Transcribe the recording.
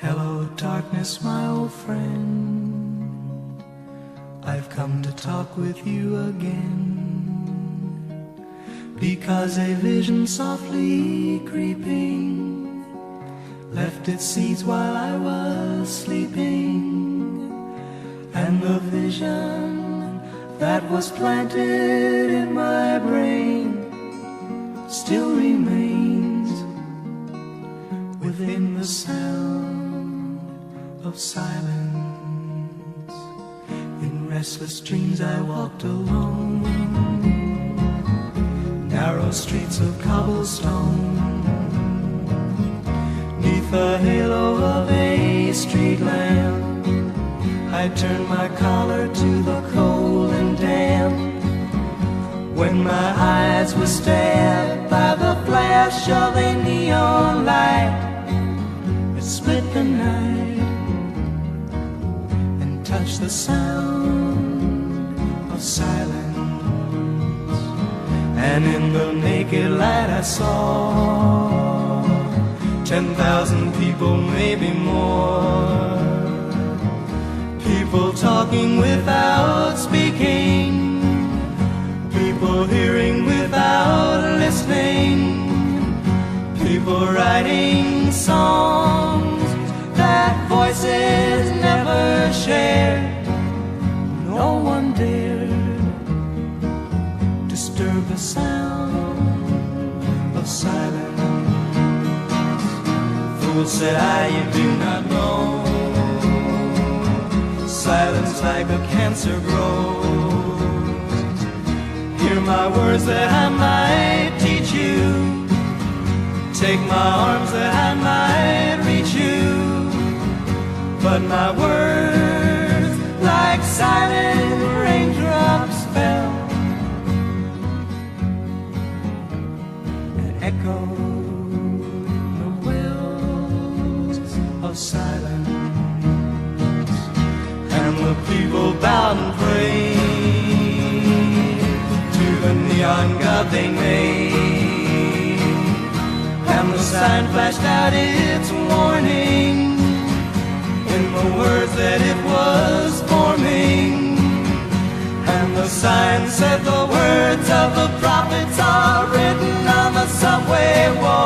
Hello, darkness, my old friend. I've come to talk with you again, because a vision softly creeping left its seeds while I was sleeping, and the vision that was planted in my brain still remains within the sound of silence. In restless dreams I walked alone, narrow streets of cobblestone, neath the halo of a street lamp. I turned my collar to the cold and damp, when my eyes were stabbed by the flash of a neon light. It split the night and touched the sound of silence. And in the naked light I saw 10,000 people, maybe more, people talking without speaking, people hearing without listening, people writing songs that voices never shared. No one dared disturb the sound of silence. Fool, said I, you do not know, silence like a cancer grows. Hear my words that I might teach you, take my arms that I might reach you, but my words like silent raindrops fell and echoed the wells of silence. And the people bowed and prayed to the neon god they made, and the sign flashed out its warning in the words that it was forming. And the sign said the words of the prophets are written on the subway wall.